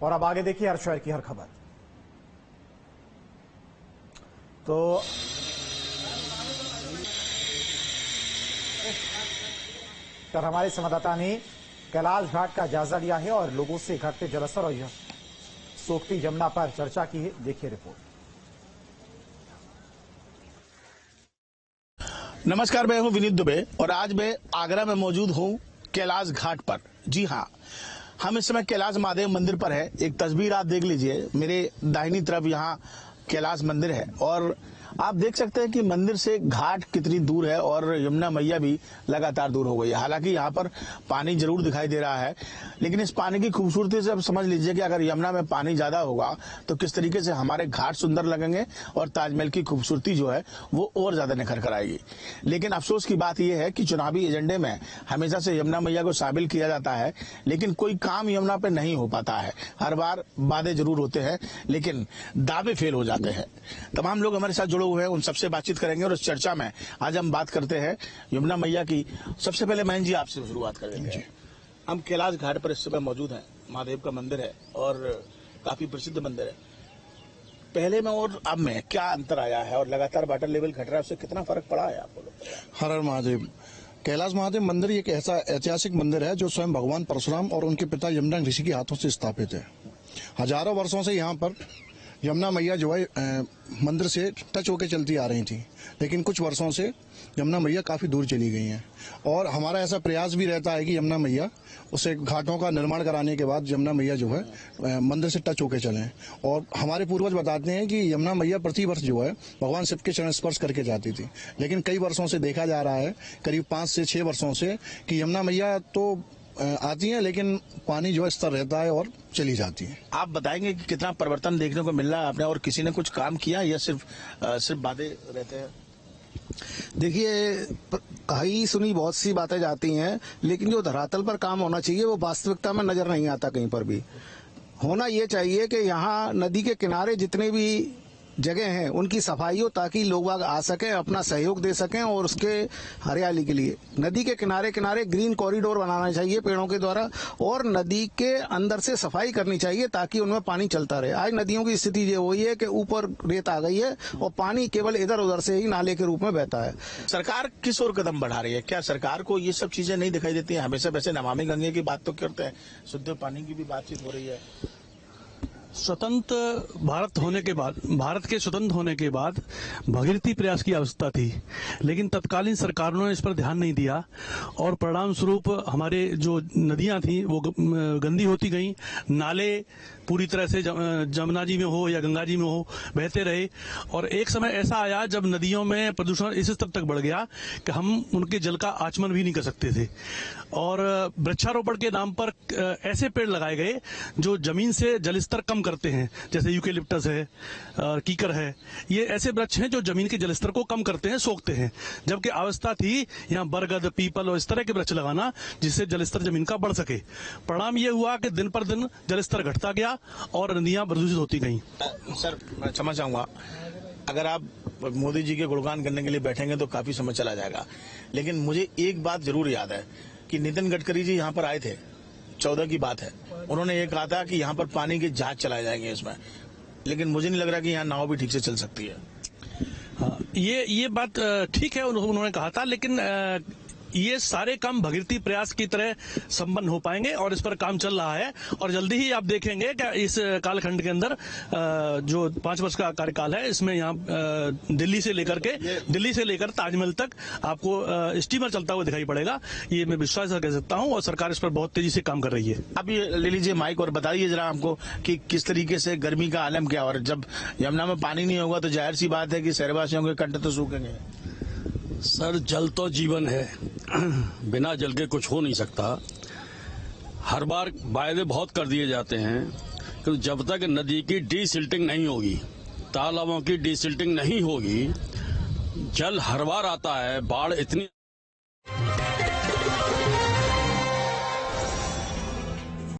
और अब आगे देखिए हर शहर की हर खबर। तो हमारे संवाददाता ने कैलाश घाट का जायजा लिया है और लोगों से घटते जलस्तर और सोखती यमुना पर चर्चा की है। देखिए रिपोर्ट। नमस्कार, मैं हूं विनीत दुबे और आज मैं आगरा में मौजूद हूं कैलाश घाट पर। जी हां, हम इस समय कैलाश महादेव मंदिर पर है। एक तस्वीर आप देख लीजिए, मेरे दाहिनी तरफ यहां कैलाश मंदिर है और आप देख सकते हैं कि मंदिर से घाट कितनी दूर है और यमुना मैया भी लगातार दूर हो गई है। हालांकि यहाँ पर पानी जरूर दिखाई दे रहा है, लेकिन इस पानी की खूबसूरती से आप समझ लीजिए कि अगर यमुना में पानी ज्यादा होगा तो किस तरीके से हमारे घाट सुंदर लगेंगे और ताजमहल की खूबसूरती जो है वो और ज्यादा निखर कर आएगी। लेकिन अफसोस की बात यह है कि चुनावी एजेंडे में हमेशा से यमुना मैया को शामिल किया जाता है, लेकिन कोई काम यमुना पे नहीं हो पाता है। हर बार वादे जरूर होते हैं लेकिन दावे फेल हो जाते हैं। तमाम लोग हमारे साथ जुड़े हुए हैं, उन सबसे बातचीत करेंगे और इस चर्चा में आज हम बात करते हैं यमुना मैया की। सबसे पहले महेंद्र जी आपसे शुरुआत करेंगे। हम कैलाश घाट पर इस समय मौजूद हैं। महादेव का मंदिर है और काफी प्रसिद्ध मंदिर है। पहले में और अब में क्या अंतर आया है और लगातार वाटर लेवल घट रहा है, उससे कितना फर्क पड़ा है आपको? हर हर महादेव। कैलाश महादेव मंदिर एक ऐसा ऐतिहासिक मंदिर है जो स्वयं भगवान परशुराम और उनके पिता यमदग्नि ऋषि के हाथों से स्थापित है। हजारों वर्षों से यहाँ पर यमुना मैया जो है मंदिर से टच होकर चलती आ रही थी, लेकिन कुछ वर्षों से यमुना मैया काफी दूर चली गई हैं और हमारा ऐसा प्रयास भी रहता है कि यमुना मैया उसे घाटों का निर्माण कराने के बाद यमुना मैया जो है मंदिर से टच होकर चलें। और हमारे पूर्वज बताते हैं कि यमुना मैया प्रति वर्ष जो है भगवान शिव के चरण स्पर्श करके जाती थी, लेकिन कई वर्षों से देखा जा रहा है, करीब 5 से 6 वर्षों से, कि यमुना मैया तो आती हैं लेकिन पानी जो है स्तर रहता है और चली जाती है। आप बताएंगे कि कितना परिवर्तन देखने को मिल रहा है आपने, और किसी ने कुछ काम किया या सिर्फ वादे रहते हैं? देखिए, कही सुनी बहुत सी बातें जाती हैं, लेकिन जो धरातल पर काम होना चाहिए वो वास्तविकता में नजर नहीं आता कहीं पर भी। होना ये चाहिए कि यहाँ नदी के किनारे जितने भी जगह हैं उनकी सफाई हो, ताकि लोग बाग आ सकें, अपना सहयोग दे सकें और उसके हरियाली के लिए नदी के किनारे किनारे ग्रीन कॉरिडोर बनाना चाहिए पेड़ों के द्वारा, और नदी के अंदर से सफाई करनी चाहिए ताकि उनमें पानी चलता रहे। आज नदियों की स्थिति ये वही है कि ऊपर रेत आ गई है और पानी केवल इधर उधर से ही नाले के रूप में बहता है। सरकार किस ओर कदम बढ़ा रही है? क्या सरकार को ये सब चीजें नहीं दिखाई देती है? हमेशा वैसे नमामि गंगे की बात तो करते हैं, शुद्ध पानी की भी बातचीत हो रही है। स्वतंत्र भारत के स्वतंत्र होने के बाद भगीरथी प्रयास की आवश्यकता थी, लेकिन तत्कालीन सरकारों ने इस पर ध्यान नहीं दिया और परिणाम स्वरूप हमारे जो नदियां थी वो गंदी होती गई। नाले पूरी तरह से जमुना जी में हो या गंगा जी में हो बहते रहे, और एक समय ऐसा आया जब नदियों में प्रदूषण इस स्तर तक बढ़ गया कि हम उनके जल का आचमन भी नहीं कर सकते थे। और वृक्षारोपण के नाम पर ऐसे पेड़ लगाए गए जो जमीन से जलस्तर कम करते हैं, जैसे यूकेलिप्टस है, कीकर है। ये ऐसे वृक्ष हैं जो जमीन के जलस्तर को कम करते हैं, सोखते हैं, जबकि अवस्था थी यहाँ बरगद, पीपल और इस तरह के वृक्ष लगाना जिससे जलस्तर जमीन का बढ़ सके। परिणाम ये हुआ कि दिन पर दिन जलस्तर घटता गया और नदियां प्रदूषित होती गईं। सर, मैं क्षमा चाहूंगा, अगर आप मोदी जी के गुणगान करने के लिए बैठेंगे तो काफी समय चला जाएगा, लेकिन मुझे एक बात जरूर याद है कि नितिन गडकरी जी यहाँ पर आए थे, 14 की बात है। उन्होंने ये कहा था कि यहाँ पर पानी के जहाज चलाए जाएंगे इसमें, लेकिन मुझे नहीं लग रहा कि यहाँ नाव भी ठीक से चल सकती है। हाँ, ये बात ठीक है, उन्होंने कहा था, लेकिन ये सारे काम भगीरथी प्रयास की तरह संपन्न हो पाएंगे और इस पर काम चल रहा है। और जल्दी ही आप देखेंगे कि इस कालखंड के अंदर जो 5 वर्ष का कार्यकाल है, इसमें यहाँ दिल्ली से लेकर ताजमहल तक आपको स्टीमर चलता हुआ दिखाई पड़ेगा। ये मैं विश्वास कर सकता हूँ और सरकार इस पर बहुत तेजी से काम कर रही है। अब ये ले लीजिए माइक और बताइए जरा हमको कि किस तरीके से गर्मी का आलम क्या, और जब यमुना में पानी नहीं होगा तो जाहिर सी बात है कि शहरवासियों के कंठ तो सूखेंगे। सर, जल तो जीवन है, बिना जल के कुछ हो नहीं सकता। हर बार वायदे बहुत कर दिए जाते हैं, क्योंकि जब तक नदी की डीसिल्टिंग नहीं होगी, तालाबों की डीसिल्टिंग नहीं होगी, जल हर बार आता है, बाढ़ इतनी